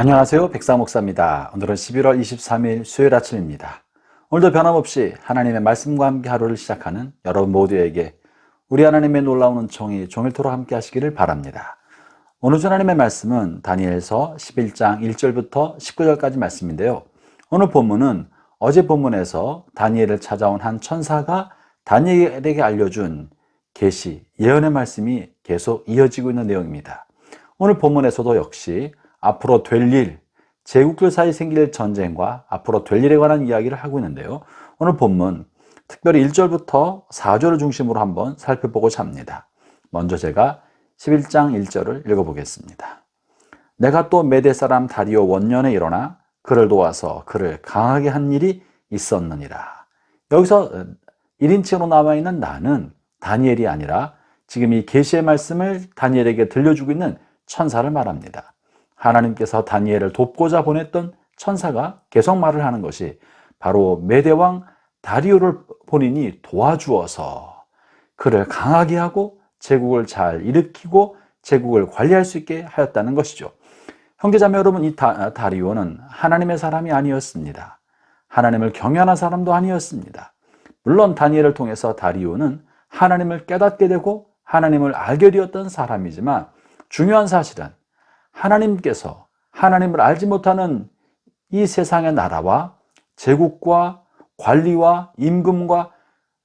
안녕하세요. 백사목사입니다. 오늘은 11월 23일 수요일 아침입니다. 오늘도 변함없이 하나님의 말씀과 함께 하루를 시작하는 여러분 모두에게 우리 하나님의 놀라운 은총이 종일토록 함께 하시기를 바랍니다. 오늘 주 하나님의 말씀은 다니엘서 11장 1절부터 19절까지 말씀인데요. 오늘 본문은 어제 본문에서 다니엘을 찾아온 한 천사가 다니엘에게 알려준 계시, 예언의 말씀이 계속 이어지고 있는 내용입니다. 오늘 본문에서도 역시 앞으로 될 일, 제국들 사이 생길 전쟁과 앞으로 될 일에 관한 이야기를 하고 있는데요. 오늘 본문 특별히 1절부터 4절을 중심으로 한번 살펴보고자 합니다. 먼저 제가 11장 1절을 읽어보겠습니다. 내가 또 메대 사람 다리오 원년에 일어나 그를 도와서 그를 강하게 한 일이 있었느니라. 여기서 1인칭으로 나와 있는 나는 다니엘이 아니라 지금 이 계시의 말씀을 다니엘에게 들려주고 있는 천사를 말합니다. 하나님께서 다니엘을 돕고자 보냈던 천사가 계속 말을 하는 것이 바로 메대왕 다리오를 본인이 도와주어서 그를 강하게 하고 제국을 잘 일으키고 제국을 관리할 수 있게 하였다는 것이죠. 형제자매 여러분, 이 다리오는 하나님의 사람이 아니었습니다. 하나님을 경외하는 사람도 아니었습니다. 물론 다니엘을 통해서 다리오는 하나님을 깨닫게 되고 하나님을 알게 되었던 사람이지만 중요한 사실은 하나님께서 하나님을 알지 못하는 이 세상의 나라와 제국과 관리와 임금과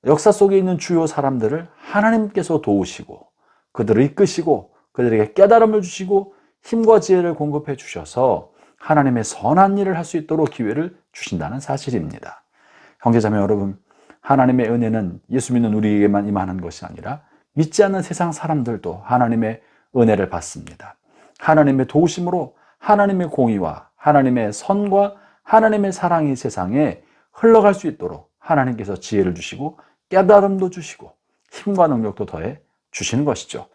역사 속에 있는 주요 사람들을 하나님께서 도우시고 그들을 이끄시고 그들에게 깨달음을 주시고 힘과 지혜를 공급해 주셔서 하나님의 선한 일을 할 수 있도록 기회를 주신다는 사실입니다. 형제자매 여러분, 하나님의 은혜는 예수 믿는 우리에게만 임하는 것이 아니라 믿지 않는 세상 사람들도 하나님의 은혜를 받습니다. 하나님의 도우심으로 하나님의 공의와 하나님의 선과 하나님의 사랑이 세상에 흘러갈 수 있도록 하나님께서 지혜를 주시고 깨달음도 주시고 힘과 능력도 더해 주시는 것이죠.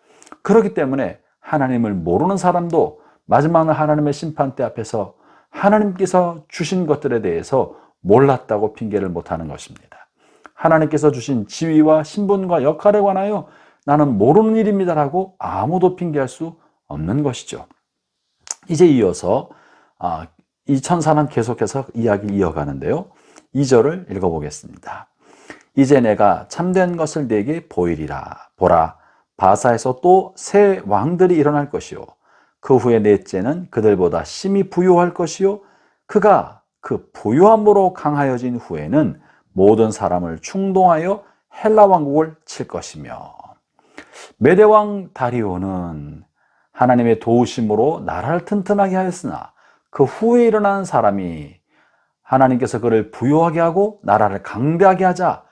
그렇기 때문에 하나님을 모르는 사람도 마지막 날 하나님의 심판대 앞에서 하나님께서 주신 것들에 대해서 몰랐다고 핑계를 못하는 것입니다. 하나님께서 주신 지위와 신분과 역할에 관하여 나는 모르는 일입니다라고 아무도 핑계할 수 없는 것이죠. 이제 이어서 이 천사는 계속해서 이야기를 이어가는데요. 2절을 읽어보겠습니다. 이제 내가 참된 것을 네게 보이리라. 보라, 바사에서 또 새 왕들이 일어날 것이요 그 후에 넷째는 그들보다 심히 부요할 것이요 그가 그 부요함으로 강하여진 후에는 모든 사람을 충동하여 헬라 왕국을 칠 것이며. 메대왕 다리오는 하나님의 도우심으로 나라를 튼튼하게 하였으나 그 후에 일어나는 사람이 하나님께서 그를 부요하게 하고 나라를 강대하게 하자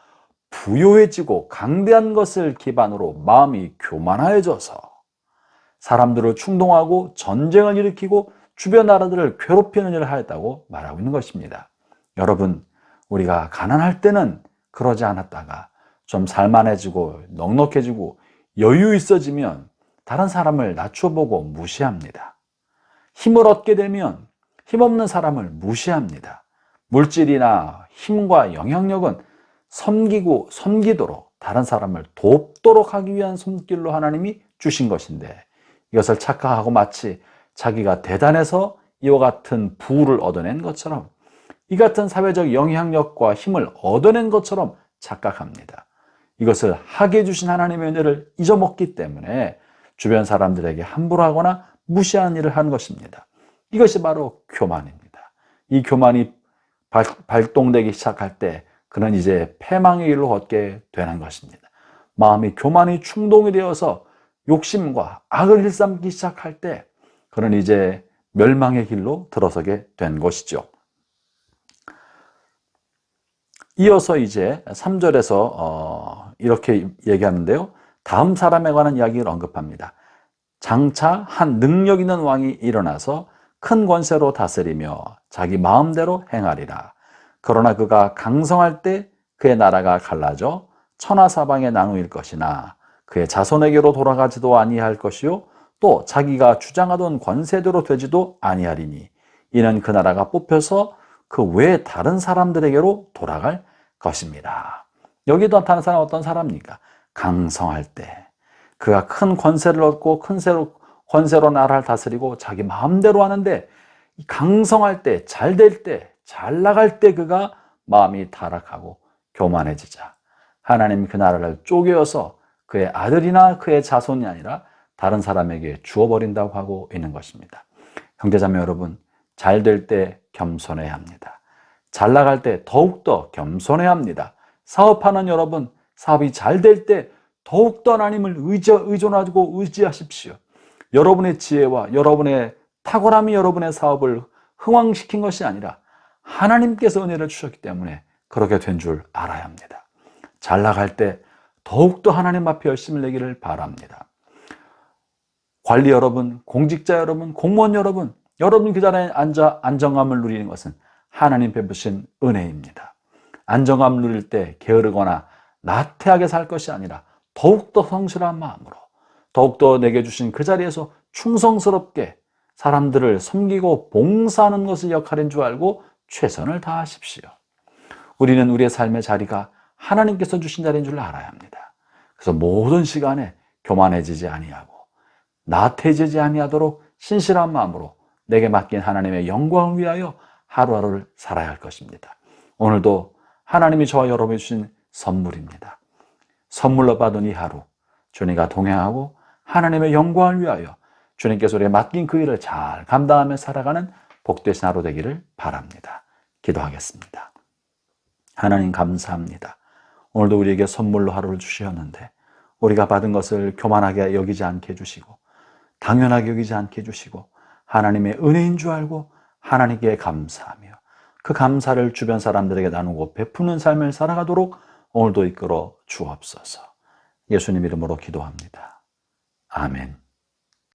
부요해지고 강대한 것을 기반으로 마음이 교만하여져서 사람들을 충동하고 전쟁을 일으키고 주변 나라들을 괴롭히는 일을 하였다고 말하고 있는 것입니다. 여러분, 우리가 가난할 때는 그러지 않았다가 좀 살만해지고 넉넉해지고 여유 있어지면 다른 사람을 낮춰보고 무시합니다. 힘을 얻게 되면 힘없는 사람을 무시합니다. 물질이나 힘과 영향력은 섬기도록 다른 사람을 돕도록 하기 위한 손길로 하나님이 주신 것인데 이것을 착각하고 마치 자기가 대단해서 이와 같은 부를 얻어낸 것처럼 이 같은 사회적 영향력과 힘을 얻어낸 것처럼 착각합니다. 이것을 하게 해주신 하나님의 은혜를 잊어먹기 때문에 주변 사람들에게 함부로 하거나 무시하는 일을 하는 것입니다. 이것이 바로 교만입니다. 이 교만이 발동되기 시작할 때 그는 이제 패망의 길로 걷게 되는 것입니다. 마음이 교만이 충동이 되어서 욕심과 악을 일삼기 시작할 때 그는 이제 멸망의 길로 들어서게 된 것이죠. 이어서 이제 3절에서 이렇게 얘기하는데요. 다음 사람에 관한 이야기를 언급합니다. 장차 한 능력 있는 왕이 일어나서 큰 권세로 다스리며 자기 마음대로 행하리라. 그러나 그가 강성할 때 그의 나라가 갈라져 천하사방에 나누일 것이나 그의 자손에게로 돌아가지도 아니할 것이요 또 자기가 주장하던 권세대로 되지도 아니하리니 이는 그 나라가 뽑혀서 그 외 다른 사람들에게로 돌아갈 것입니다. 여기도 나타나는 사람은 어떤 사람입니까? 강성할 때 그가 큰 권세를 얻고 큰 권세로 나라를 다스리고 자기 마음대로 하는데 강성할 때, 잘 될 때, 잘 나갈 때 그가 마음이 타락하고 교만해지자 하나님이 그 나라를 쪼개어서 그의 아들이나 그의 자손이 아니라 다른 사람에게 주어버린다고 하고 있는 것입니다. 형제자매 여러분, 잘 될 때 겸손해야 합니다. 잘 나갈 때 더욱더 겸손해야 합니다. 사업하는 여러분, 사업이 잘 될 때 더욱더 하나님을 의존하고 의지하십시오. 여러분의 지혜와 여러분의 탁월함이 여러분의 사업을 흥왕시킨 것이 아니라 하나님께서 은혜를 주셨기 때문에 그렇게 된 줄 알아야 합니다. 잘 나갈 때 더욱더 하나님 앞에 열심을 내기를 바랍니다. 관리 여러분, 공직자 여러분, 공무원 여러분, 여러분 그 자리에 앉아 안정감을 누리는 것은 하나님 베푸신 은혜입니다. 안정감을 누릴 때 게으르거나 나태하게 살 것이 아니라 더욱더 성실한 마음으로, 더욱더 내게 주신 그 자리에서 충성스럽게 사람들을 섬기고 봉사하는 것을 역할인 줄 알고 최선을 다하십시오. 우리는 우리의 삶의 자리가 하나님께서 주신 자리인 줄 알아야 합니다. 그래서 모든 시간에 교만해지지 아니하고 나태해지지 아니하도록 신실한 마음으로 내게 맡긴 하나님의 영광을 위하여 하루하루를 살아야 할 것입니다. 오늘도 하나님이 저와 여러분이 주신 선물입니다. 선물로 받은 이 하루, 주님과 동행하고 하나님의 영광을 위하여 주님께서 우리에게 맡긴 그 일을 잘 감당하며 살아가는 복되신 하루 되기를 바랍니다. 기도하겠습니다. 하나님 감사합니다. 오늘도 우리에게 선물로 하루를 주셨는데 우리가 받은 것을 교만하게 여기지 않게 해주시고 당연하게 여기지 않게 해주시고 하나님의 은혜인 줄 알고 하나님께 감사하며 그 감사를 주변 사람들에게 나누고 베푸는 삶을 살아가도록 오늘도 이끌어 주옵소서. 예수님 이름으로 기도합니다. 아멘.